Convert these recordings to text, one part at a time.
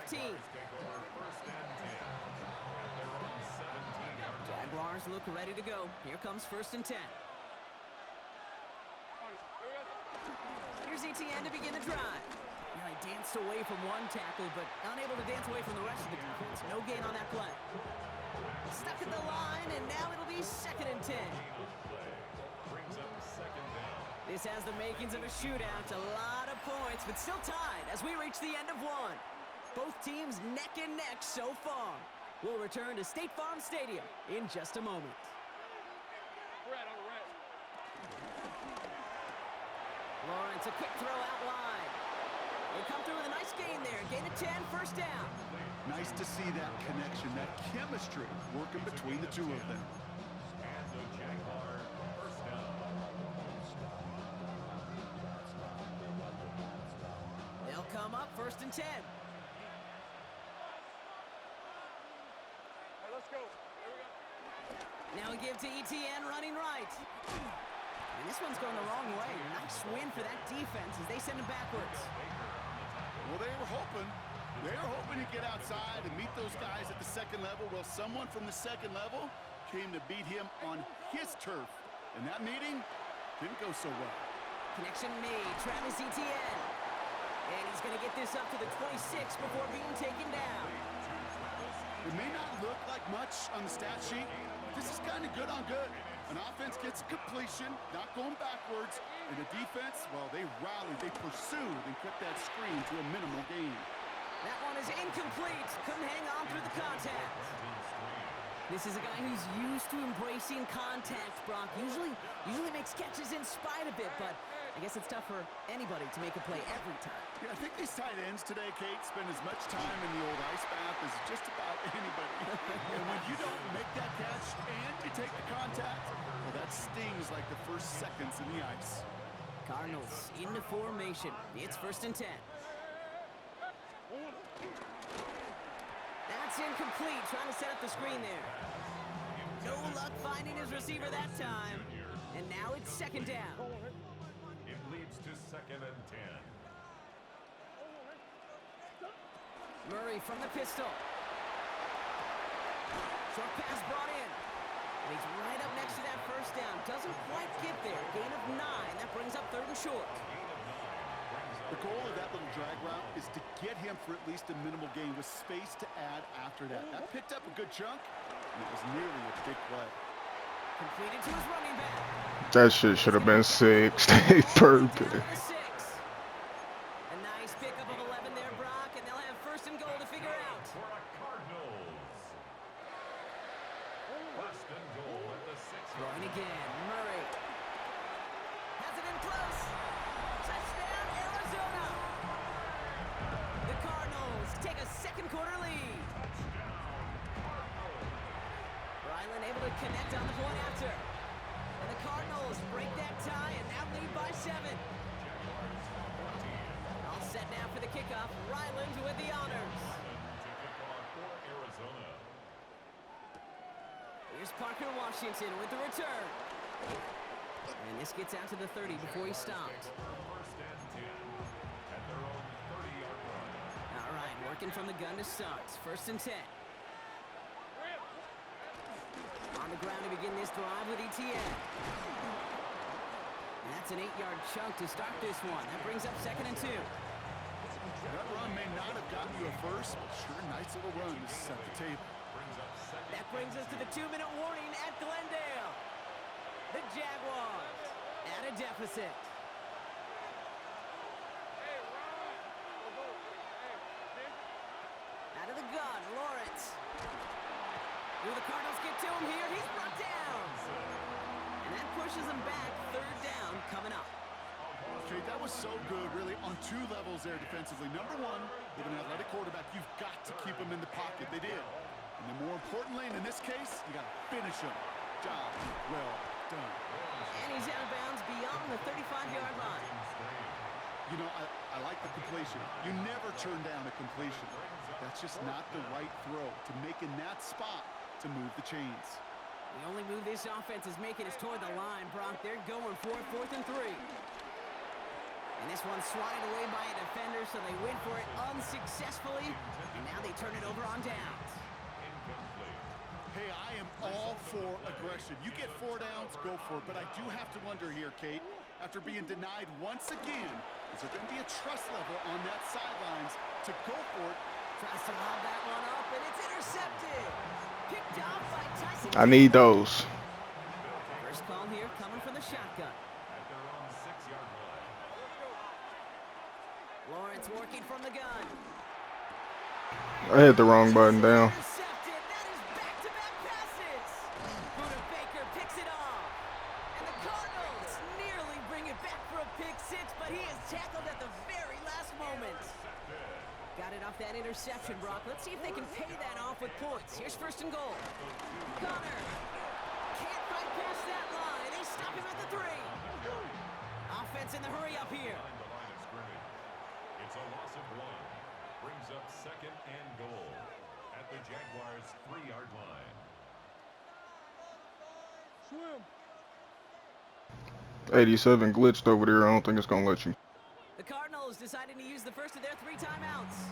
15. Jaguars look ready to go. Here comes 1st and 10. Here's Etienne to begin the drive. He danced away from one tackle, but unable to dance away from the rest of the defense. No gain on that play. Stuck at the line, and now it'll be 2nd and 10. This has the makings of a shootout. A lot of points, but still tied as we reach the end of one. Both teams neck and neck so far. We'll return to State Farm Stadium in just a moment. Lawrence, a quick throw out wide. They come through with a nice gain there. Gain of 10, 1st down. Nice to see that connection, that chemistry working between the two of them. They'll come up 1st and 10. Let's go. Here we go. Now we give to Etienne running right. And this one's going the wrong way. Nice win for that defense as they send him backwards. Well, they were hoping to get outside and meet those guys at the 2nd level. Well, someone from the 2nd level came to beat him on his turf. And that meeting didn't go so well. Connection made. Travis Etienne. And he's going to get this up to the 26 before being taken down. It may not look like much on the stat sheet, but this is kind of good on good. An offense gets completion, not going backwards, and the defense, well, they rallied, they pursued, and kept that screen to a minimal gain. That one is incomplete. Couldn't hang on through the contact. This is a guy who's used to embracing contact, Brock. Usually makes catches in spite of it, but I guess it's tough for anybody to make a play every time. Yeah, I think these tight ends today, Kate, spend as much time in the old ice bath as just about anybody. And when you don't make that catch and you take the contact, well, that stings like the first seconds in the ice. Cardinals into formation. It's 1st and 10. That's incomplete. Trying to set up the screen there. No luck finding his receiver that time. And now it's 2nd down. It leads to 2nd and 10. Murray from the pistol. Short pass brought in. And he's right up next to that 1st down. Doesn't quite get there. Gain of 9. That brings up 3rd and short. The goal of that little drag route is to get him for at least a minimal gain with space to add after that. That picked up a good chunk, and it was nearly a big play. Completed to his running back. That shit should have been 6. They perfect. A nice pickup of 11 there, Brock, and they'll have 1st and goal to figure out. For the Cardinals. 1st and goal at the 6. Throwing again. Murray. Has it in close. Touchdown, Arizona. The Cardinals take a 2nd quarter lead. Ryland able to connect on the point after. And the Cardinals break that tie and now lead by 7. All set now for the kickoff. Ryland with the honors. Here's Parker Washington with the return. And this gets out to the 30 before he stopped. All right, working from the gun to start. 1st and 10. On the ground to begin this drive with Etienne. And that's an 8-yard chunk to start this one. That brings up 2nd and 2. That run may not have gotten you a first, but sure, nice little run to set the table. That brings us to the 2-minute warning at Glendale. The Jaguars at a deficit. Out of the gun, Lawrence. Will the Cardinals get to him here? He's brought down. And that pushes him back. 3rd down coming up. Okay, that was so good, really, on 2 levels there defensively. Number 1, with an athletic quarterback, you've got to keep him in the pocket. They did. And then more importantly, and in this case, you got to finish him. Job well done. And he's out of bounds beyond the 35-yard line. You know, I like the completion. You never turn down a completion. That's just not the right throw to make in that spot to move the chains. The only move this offense is making is toward the line, Brock. They're going for it, 4th and 3. And this one's swatted away by a defender, so they went for it unsuccessfully. And now they turn it over on downs. Incomplete. Hey, I am all for aggression. You get 4 downs, go for it. But I do have to wonder here, Kate, after being denied once again, is there going to be a trust level on that sidelines to go for it? Tries to lob that one up, and it's intercepted. Picked off by Tyson. I need those. First call here coming from the shotgun. At their own 6-yard line. Lawrence working from the gun. I hit the wrong button down. Intercepted. That is back-to-back passes. Buda Baker picks it off. And the Cardinals nearly bring it back for a pick six, but he is tackled at the very last moment. Got it off that interception, Brock. Let's see if they can pay that off with points. Here's first and goal. Connor can't fight past that line. They stop him at the 3. Offense in the hurry up here. Behind the line of scrimmage. It's a loss of 1. Brings up second and goal at the Jaguars' 3-yard line. 87 glitched over there. I don't think it's gonna let you. The Cardinals deciding to use the first of their 3 timeouts.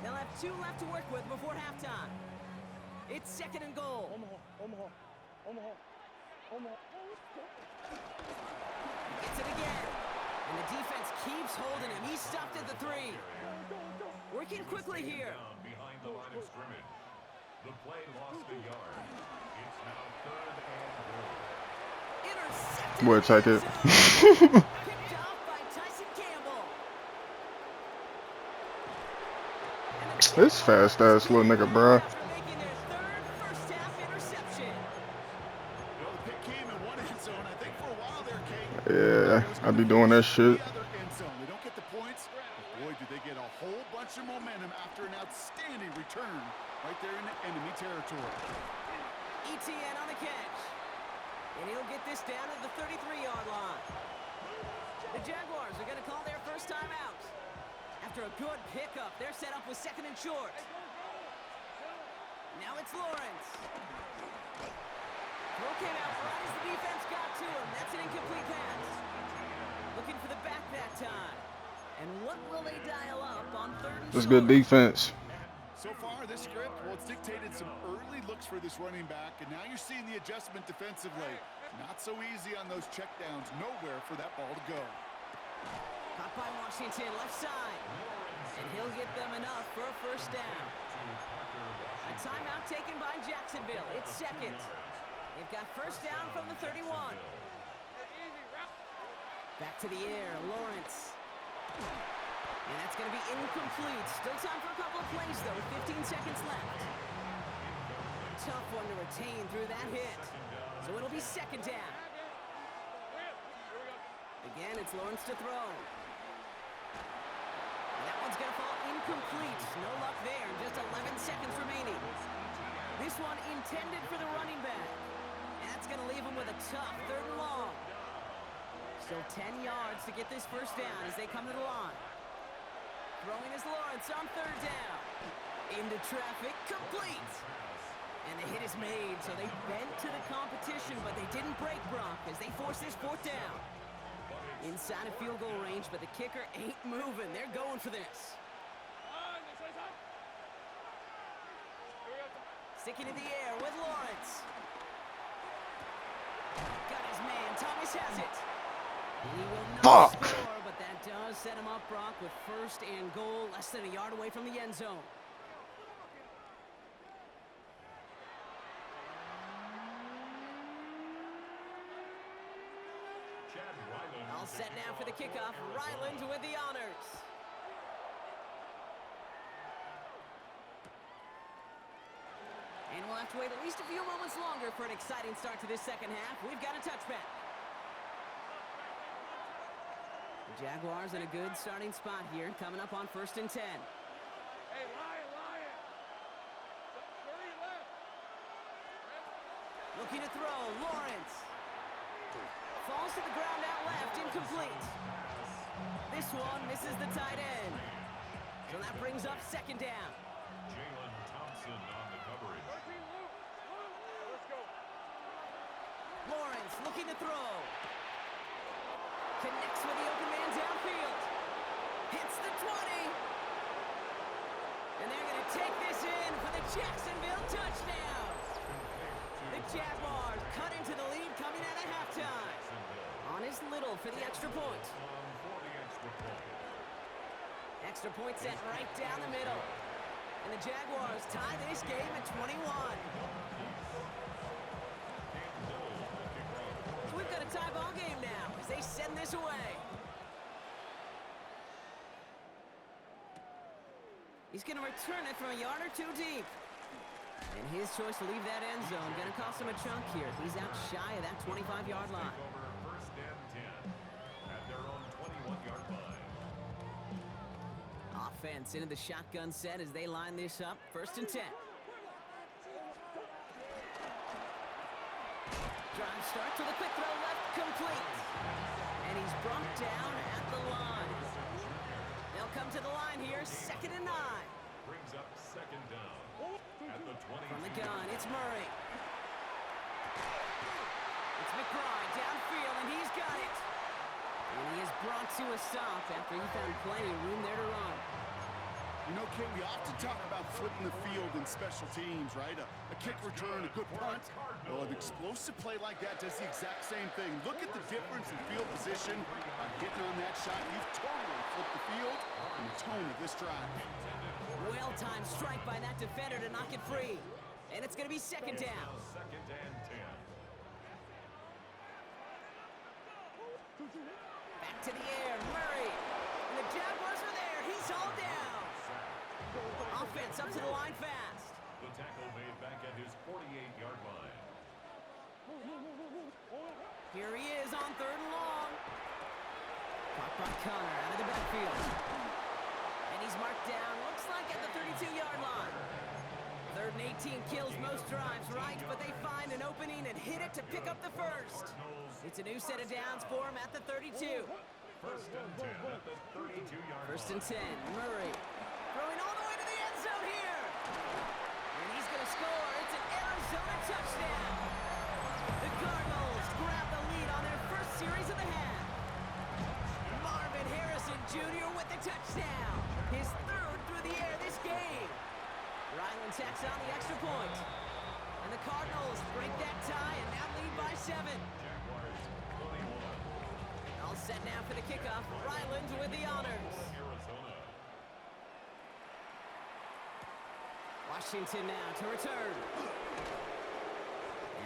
They'll have 2 left to work with before halftime. It's second and goal. Gets it again. And the defense keeps holding him. He's stopped at the 3. Working quickly here. Down behind the line of scrimmage. The play lost a yard. It's now 3rd and goal. Intercepted. We'll take it. Picked off by Tyson Campbell. And the This fast ass little nigga, bruh. after making their 3rd first-half interception. Well, the pick came in one end zone, I think, for a while there, Kate. Yeah, I be doing that shit. The other end zone. They don't get the points. But boy, do they get a whole bunch of momentum after an outstanding return right there in the enemy territory. ETN on the catch. And he'll get this down at the 33-yard line. The Jaguars are going to call their first time out. After a good pickup, they're set up with second and short. Now it's Lawrence. Throw came out right as the defense got to him. That's an incomplete pass. Looking for the back that time. And what will they dial up on 3rd and That's short? good defense. So far, this script, well, it's dictated some early looks for this running back, and now you're seeing the adjustment defensively. Not so easy on those checkdowns. Nowhere for that ball to go. Caught by Washington, left side. And he'll get them enough for a first down. A timeout taken by Jacksonville. It's second. They've got first down from the 31. Back to the air, Lawrence. And that's going to be incomplete. Still time for a couple of plays, though, with 15 seconds left. Tough one to retain through that hit. So it'll be second down. Again, it's Lawrence to throw. And that one's going to fall incomplete. No luck there. Just 11 seconds remaining. This one intended for the running back. And that's going to leave him with a tough 3rd and long. Still 10 yards to get this first down as they come to the line. Throwing is Lawrence on 3rd down. Into traffic, complete. And the hit is made, so they bent to the competition, but they didn't break Brock as they force this 4th down. Inside of field goal range, but the kicker ain't moving. They're going for this. Sticking in the air with Lawrence. Got his man. Thomas has it. He will not score, but that does set him up, Brock, with 1st and goal, less than a yard away from the end zone. All set now for the kickoff. Ryland with the honors. And we'll have to wait at least a few moments longer for an exciting start to this second half. We've got a touchback. The Jaguars in a good starting spot here, coming up on 1st and 10. Hey, Lion! 30 left. Looking to throw, Lawrence. Falls to the ground out left, incomplete. This one misses the tight end. So that brings up second down. Jalen Thompson on the coverage. Let's go. Lawrence looking to throw. Connects with the open man downfield. Hits the 20. And they're going to Jacksonville touchdown. The Jaguars cut into the lead coming out of halftime. On is Little for the extra point. Extra point sent right down the middle. And the Jaguars tie this game at 21. So we've got a tie ball game now as they send this away. He's going to return it from a yard or two deep. And his choice to leave that end zone going to cost him a chunk here. He's out shy of that 25-yard line. First and 10 at their own 21-yard line. Offense into the shotgun set as they line this up. First and 10. Drive start to the quick throw left, complete. And he's brought down at the line. They'll come to the line here, 2nd and 9. Brings up second down at the 20. From the gun, it's Murray. It's McBride downfield, and he's got it. And he is brought to a stop after he found plenty of room there to run. You know, Kate, we often talk about flipping the field in special teams, right? A kick return, a good punt. Well, an explosive play like that does the exact same thing. Look at the difference in field position by getting on that shot. You've totally flipped the field and the tone of this drive. Well-timed strike by that defender to knock it free. And it's going to be second down. Second and 10. Back to the air, Murray. And the Jaguars are there. He's all down. Offense up to the line fast. The tackle made back at his 48-yard line. Here he is on 3rd and long. Caught by Connor out of the backfield. And he's marked down, looks like at the 32-yard line. 3rd and 18 kills most drives, right? But they find an opening and hit it to pick up the first. It's a new set of downs for him at the 32. First and 10 at the 32-yard line. 1st and 10, Murray. Throwing all the way to the end zone here. And he's going to score. It's an Arizona touchdown. The Cardinals grab the lead on their first series of the half. Marvin Harrison Jr. with the touchdown. His 3rd through the air this game. Ryland tacks on the extra point. And the Cardinals break that tie and now lead by 7. Jaguars 21. All set now for the kickoff. Ryland with the honors. Arizona. Washington now to return.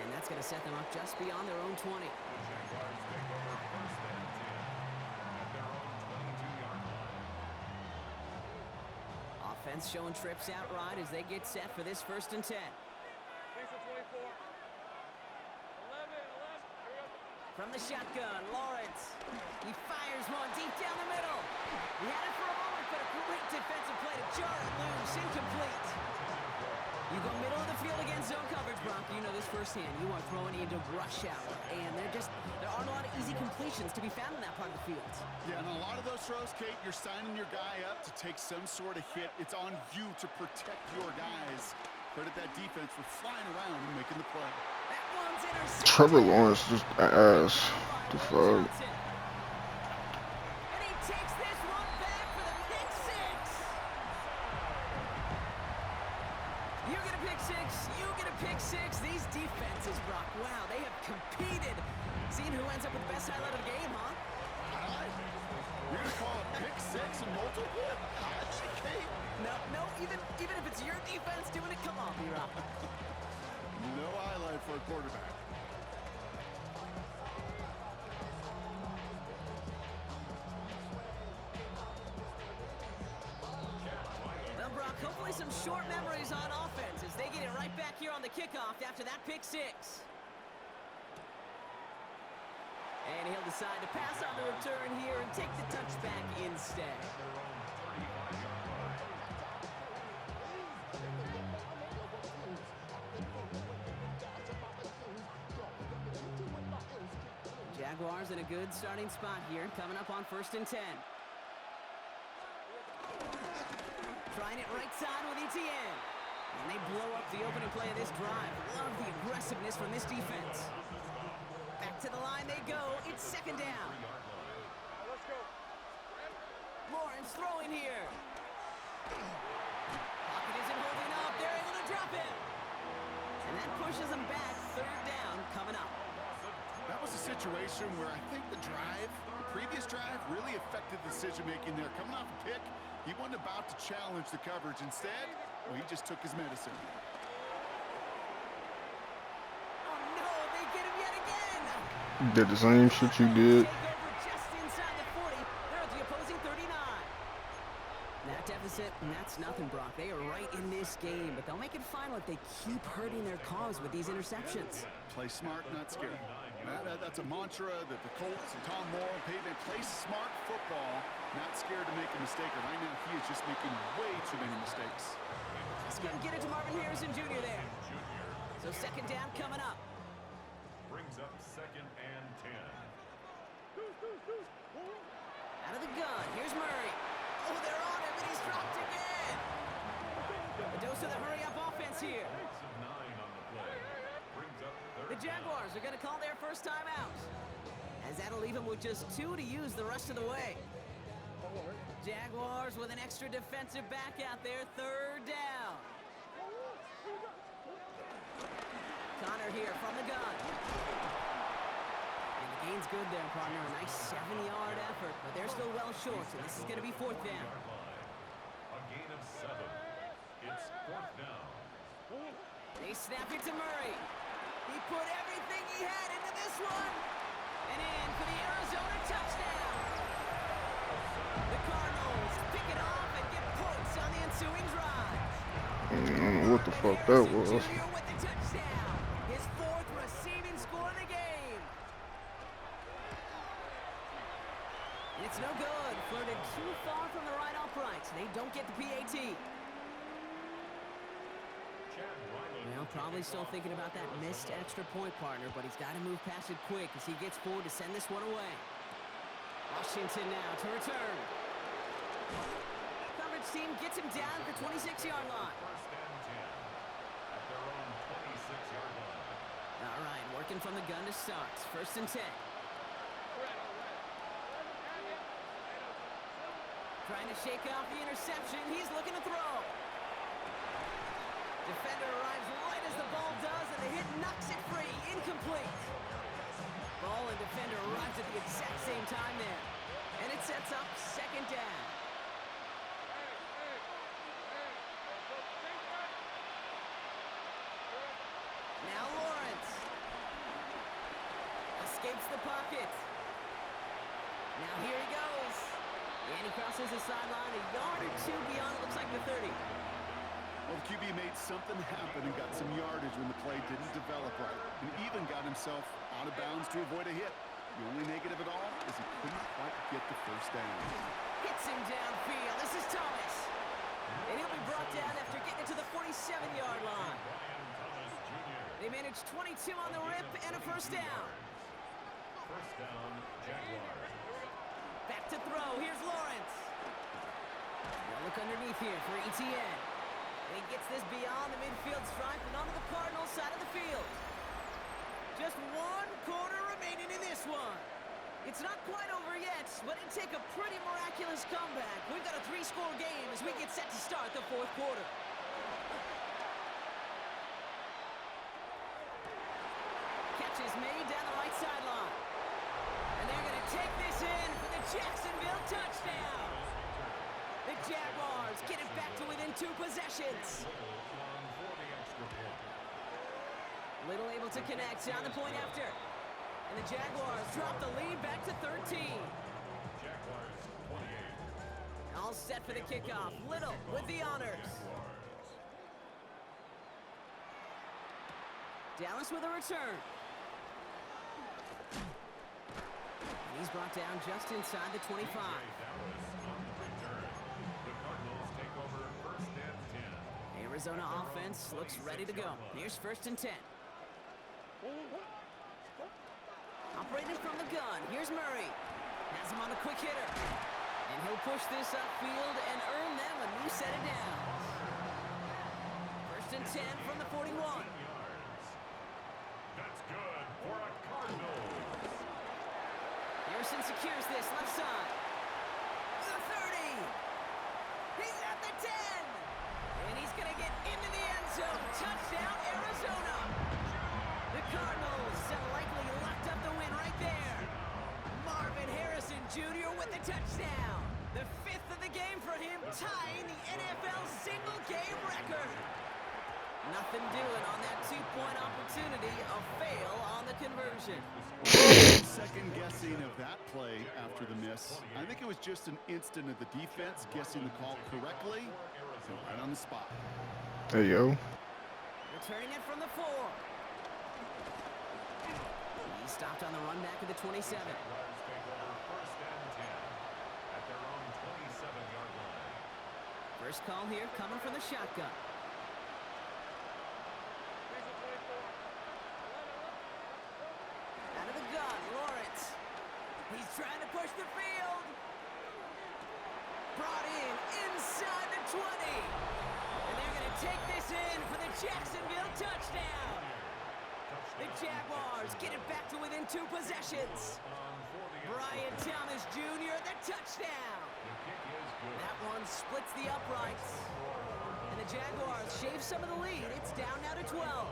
And that's going to set them up just beyond their own 20. The Jaguars take over first and 10 at their own 22-yard line. Offense showing trips out right as they get set for this 1st and 10. These are 24. 11. Here we go. From the shotgun, Lawrence. He fires one deep down the middle. He had it for a moment, but a great defensive play to jar it loose. Incomplete. You go middle of the field against zone coverage, Brock. You know this firsthand. You are throwing into rush hour, and there aren't a lot of easy completions to be found in that part of the field. Yeah, and a lot of those throws, Kate, you're signing your guy up to take some sort of hit. It's on you to protect your guys. Credit that defense for flying around and making the play. That one's intercepted. Trevor Lawrence just ass. The fuck? And he takes this one back for the pick six. You get a pick six. You get a pick six. These defenses, Brock, wow, they have competed. Seeing who ends up with the best highlight of the game, huh? You're going to call a pick six and multiple? Kate? No, even if it's your defense doing it, come on, B-Rock. No highlight for a quarterback. Well, Brock, hopefully some short memories on offense as they get it right back here on the kickoff after that pick six. And he'll decide to pass on the return here and take the touchback instead. Jaguars in a good starting spot here, coming up on 1st and 10. Trying it right side with Etienne. And they blow up the opening play of this drive. Love the aggressiveness from this defense. Back to the line they go. It's 2nd down. Let's go. Lawrence throwing here. Pocket isn't holding up. They're able to drop him. And that pushes them back. Third down coming up. That was a situation where I think the previous drive, really affected decision-making there. Coming off a pick, he wasn't about to challenge the coverage. Instead, well, he just took his medicine. Oh, no, they get him yet again. Did the same shit you did. Take over just inside the 40. They're at the opposing 39. That deficit, and that's nothing, Brock. They are right in this game, but they'll make it final if they keep hurting their cause with these interceptions. Play smart, not scared. That's a mantra that the Colts and Tom Moore and Peyton play smart football, not scared to make a mistake. And right now, he is just making way too many mistakes. He's going to get it to Marvin Harrison Jr. there. So second down coming up. Brings up second and 10. Out of the gun, here's Murray. Oh, they're on him, and he's dropped again. A dose of the hurry-up offense here. Six of 9 on the play. Brings up The third Jaguars are going to call their first time out, as that'll leave them with just 2 to use the rest of the way. Jaguars with an extra defensive back out there, third down. Connor here from the gun. And the gain's good there, partner. A nice 70-yard effort, but they're still well short, so this is going to be fourth down. A gain of 7. It's fourth down. They snap it to Murray. He put everything he had into this one. And in for the Arizona touchdown. The Cardinals pick it off and get points on the ensuing drive. I don't know what the fuck that was. Jr. with the touchdown. His 4th receiving score of the game. And it's no good. Flirted too far from the right upright. They don't get the PAT. Well, probably still thinking about that missed extra point, partner, but he's got to move past it quick as he gets forward to send this one away. Washington now to return. Coverage team gets him down at the 26-yard line. First and 10 at their own 26-yard line. All right, working from the gun to start. First and 10. Trying to shake off the interception. He's looking to throw. Defender arrives right as the ball does, and the hit knocks it free. Incomplete. Ball and defender arrives at the exact same time there. And it sets up second down. Now Lawrence. Escapes the pocket. Now here he goes. And he crosses the sideline a yard or 2 beyond, it looks like the 30. Well, the QB made something happen and got some yardage when the play didn't develop right. And even got himself out of bounds to avoid a hit. The only negative at all is he couldn't quite get the first down. Hits him downfield. This is Thomas. And he'll be brought down after getting it to the 47-yard line. Brian Thomas Jr. They managed 22 on the rip and a first down. First down, Jaguars. Back to throw. Here's Lawrence. Now look underneath here for ETN. And he gets this beyond the midfield stripe and onto the Cardinals side of the field. Just 1 quarter remaining in this one. It's not quite over yet, but it'd take a pretty miraculous comeback. We've got a 3-score game as we get set to start the 4th quarter. Catch is made down the right sideline. And they're going to take this in for the Jacksonville touchdown. The Jaguars get it back to within 2 possessions. Little able to connect on the point after. And the Jaguars drop the lead back to 13. Jaguars 28. All set for the kickoff. Little with the honors. Dallas with a return. And he's brought down just inside the 25. Dallas on the return. The Cardinals take over first and 10. Arizona offense looks ready to go. Here's first and 10. Operating from the gun. Here's Murray. Has him on the quick hitter. And he'll push this upfield and earn them a new set of downs. First and 10 from the 41. That's good for a Cardinals. Harrison secures this left side. The 30. He's at the 10. And he's going to get into the end zone. Nothing doing on that two-point opportunity. A fail on the conversion. Second guessing of that play after the miss. I think it was just an instant of the defense guessing the call correctly and right on the spot. Hey, yo. Returning it from the 4. He stopped on the run back of the 27. Jaguars take over first and 10 at their own 27-yard line. First call here coming from the shotgun. Things at 24. Out of the gun, Lawrence. He's trying to push the field. Brought in inside the 20. And they're going to take this in for the Jacksonville touchdown. The Jaguars get it back to within 2 possessions. Brian Thomas Jr., the touchdown. That one splits the uprights. And the Jaguars shave some of the lead. It's down now to 12.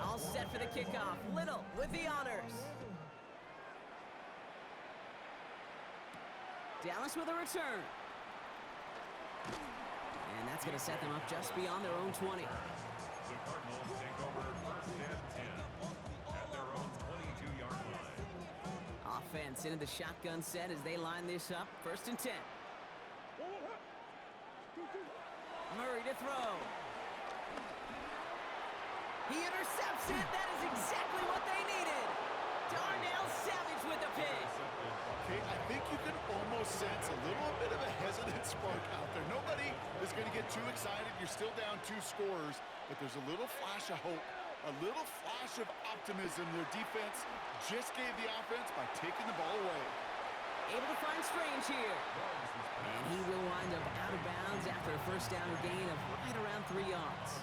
All set for the kickoff. Little with the honors. Dallas with a return. And that's going to set them up just beyond their own 20. The Cardinals take over first and 10 at their own 22-yard line. Offense into the shotgun set as they line this up. First and 10. Murray to throw. He intercepts it. That is exactly what they needed. Darnell Savage with the pick. Okay, I think you can almost sense a little bit of a hesitant spark out there. Nobody is going to get too excited. You're still down 2 scores, but there's a little flash of hope, a little flash of optimism. Their defense just gave the offense by taking the ball away. Able to find Strange here. And he will wind up out of bounds after a first down gain of right around 3 yards.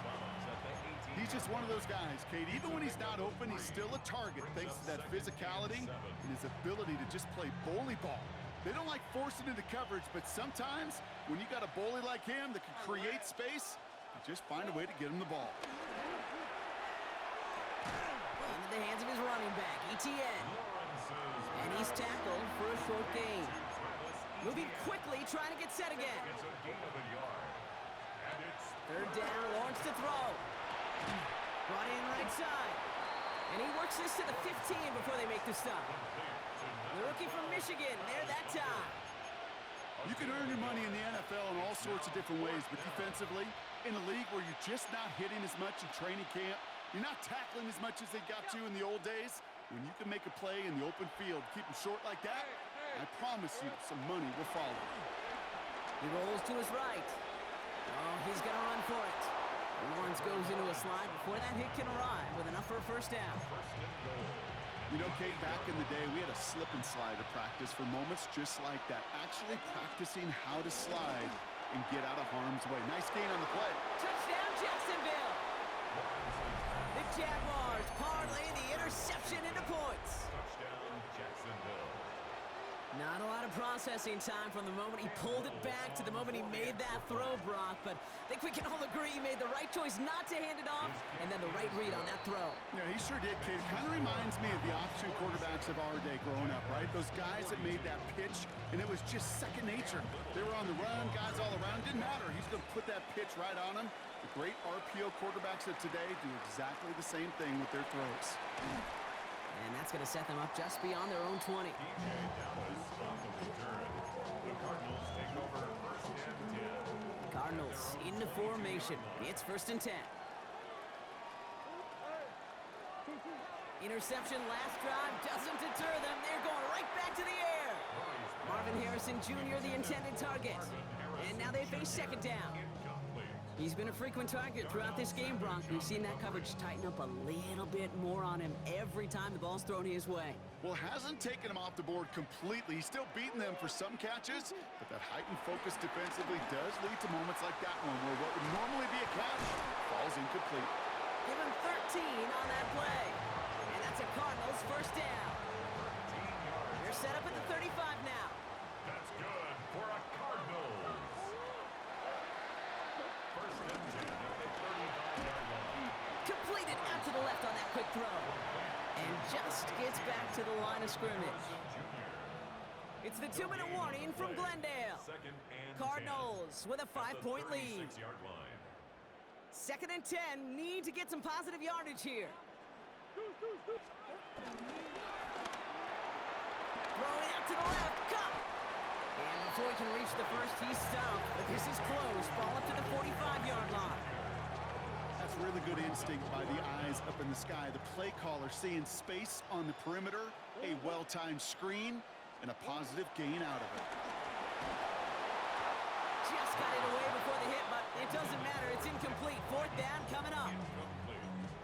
He's just one of those guys, Kate. Even when he's not open, he's still a target thanks to that physicality and his ability to just play bully ball. They don't like forcing into coverage, but sometimes when you got a bully like him that can create space, you just find a way to get him the ball. Into the hands of his running back, Etienne. And he's tackled for a short gain. Moving quickly, trying to get set again. It's a gain of a yard. And it's Third down, Lawrence to throw. Brought in right side. And he works this to the 15 before they make the stop. The rookie from Michigan, there that time. You can earn your money in the NFL in all sorts of different ways, but defensively, in a league where you're just not hitting as much in training camp, you're not tackling as much as they got to in the old days, when you can make a play in the open field, keep them short like that, I promise you some money will follow. He rolls to his right. Oh, he's going to run for it. Lawrence goes into a slide before that hit can arrive with enough for a first down. You know, Kate, back in the day, we had a slip and slide to practice for moments just like that. Actually practicing how to slide and get out of harm's way. Nice gain on the play. Touchdown, Jacksonville. The Jaguars parlay the interception into points. touchdown, Jacksonville. Not a lot of processing time from the moment he pulled it back to the moment he made that throw, Brock. But I think we can all agree he made the right choice not to hand it off and then the right read on that throw. Yeah, he sure did, Kate. Kind of reminds me of the option quarterbacks of our day growing up, right? Those guys that made that pitch, and it was just second nature. They were on the run, guys all around. Didn't matter. He's going to put that pitch right on him. The great RPO quarterbacks of today do exactly the same thing with their throws. And that's going to set them up just beyond their own 20. DJ Dallas on the return. The Cardinals take over first and 10. Cardinals into formation. It's first and 10. Interception last drive doesn't deter them. They're going right back to the air. Marvin Harrison Jr., the intended target. And now they face second down. He's been a frequent target throughout this game, Bronk. We've seen that coverage tighten up a little bit more on him every time the ball's thrown his way. Well, hasn't taken him off the board completely. He's still beating them for some catches, but that heightened focus defensively does lead to moments like that one where what would normally be a catch falls incomplete. Give him 13 on that play. And that's a Cardinals first down. They're set up at the 35 now. That's good for a Cardinals. First and 10 at the 35-yard line. Completed out to the left on that quick throw. And just gets back to the line of scrimmage. It's the 2-minute warning from Glendale. Second and Cardinals with a 5-point lead. 36-yard line. 2nd and 10. Need to get some positive yardage here. Throwing out to the left. Cup. And before he can reach the first, he's stopped. But this is close. Ball up to the 45-yard line. That's really good instinct by the eyes up in the sky. The play caller seeing space on the perimeter, a well-timed screen, and a positive gain out of it. Just got it away before the hit, but it doesn't matter. It's incomplete. 4th down coming up.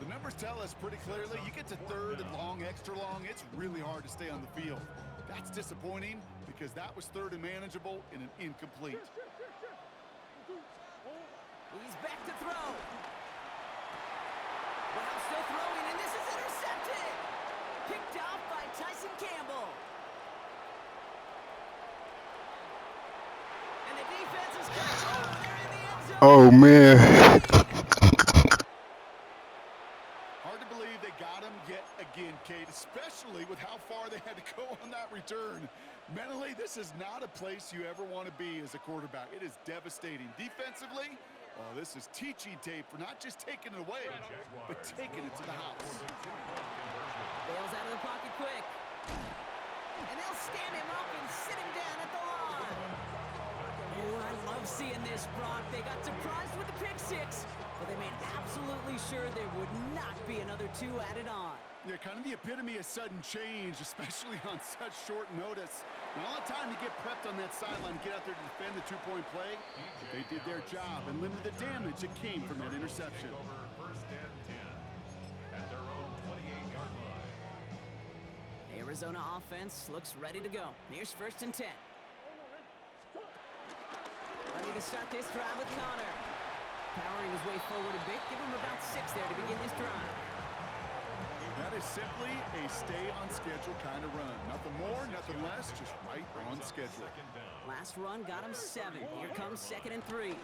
The numbers tell us pretty clearly, you get to 3rd and long, extra long, it's really hard to stay on the field. That's disappointing because that was 3rd and manageable in an incomplete. He's back to throw. Brown still throwing, and this is intercepted. Picked off by Tyson Campbell. And the defense is cut. Oh, they're in the end zone. Oh man. Hard to believe they got him yet again, Kate, especially with how far they had to go on that return. Mentally, this is not a place you ever want to be as a quarterback. It is devastating. Defensively, oh, this is teaching tape for not just taking it away, but taking it to the house. Bails out of the pocket quick. And they'll stand him up and sit him down at the line. Oh, I love seeing this, Brock. They got surprised with the pick six, but they made absolutely sure there would not be another 2 added on. Yeah, kind of the epitome of sudden change, especially on such short notice. Not a lot of time to get prepped on that sideline, get out there to defend the 2-point play. But they did their job and limited the damage that came from that interception. Over 1st and 10 at their own 28-yard line. Arizona offense looks ready to go. Here's 1st and 10. Ready to start this drive with Connor. Powering his way forward a bit. Give him about 6 there to begin this drive. That is simply a stay-on-schedule kind of run. Nothing more, nothing less, just right on schedule. Last run got him 7. Here comes 2nd and 3.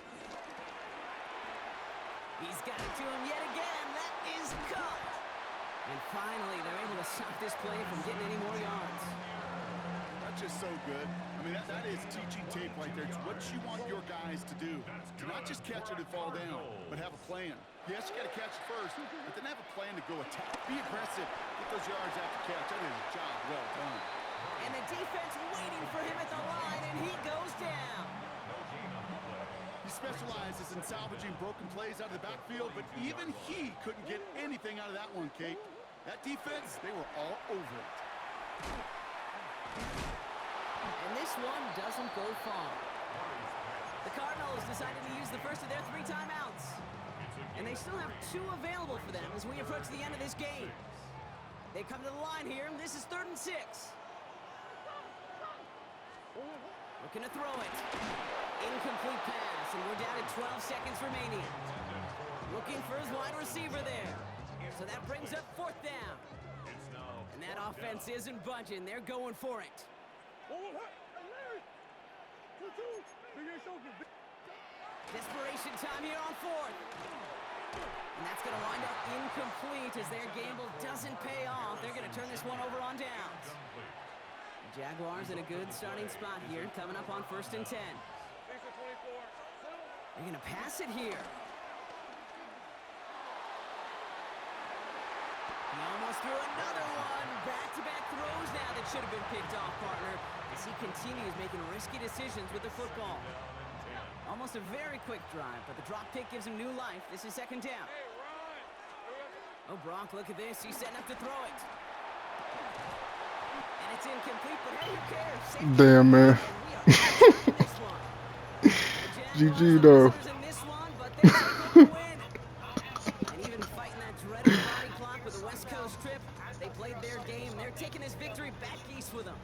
He's got it to him yet again. That is cut. And finally, they're able to stop this play from getting any more yards. That's just so good. I mean, that is teaching tape right there. It's what you want your guys to do. To not just catch it and fall down, but have a plan. Yes, you got to catch it first, but then have a plan to go attack. Be aggressive. Get those yards after catch. That is a job well done. And the defense waiting for him at the line, and he goes down. He specializes in salvaging broken plays out of the backfield, but even he couldn't get anything out of that one, Kate. That defense, they were all over it. And this one doesn't go far. The Cardinals decided to use the first of their 3 timeouts. And they still have 2 available for them as we approach the end of this game. They come to the line here. This is 3rd and 6. Looking to throw it. Incomplete pass, and we're down to 12 seconds remaining. Looking for his wide receiver there. So that brings up 4th down. And that offense isn't budging. They're going for it. Desperation time here on 4th. And that's going to wind up incomplete as their gamble doesn't pay off. They're going to turn this one over on downs. The Jaguars in a good starting spot here, coming up on 1st and 10. They're going to pass it here. He almost threw another one. Back-to-back throws now that should have been picked off, partner, as he continues making risky decisions with the football. Almost a very quick drive, but the drop pick gives him new life. This is 2nd down. Oh, Brock, look at this. He's setting up to throw it. And it's incomplete, but hey, who cares? Safety. Damn, man. GG, though. And even fighting that dreaded body clock with the West Coast trip, they played their game. They're taking this victory back east with them.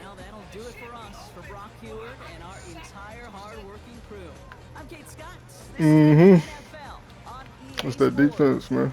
Well, that'll do it for us, for Brock Huard and our entire hard-working crew. I'm Kate Scott. This is NFL on EA What's that Sports. defense, man?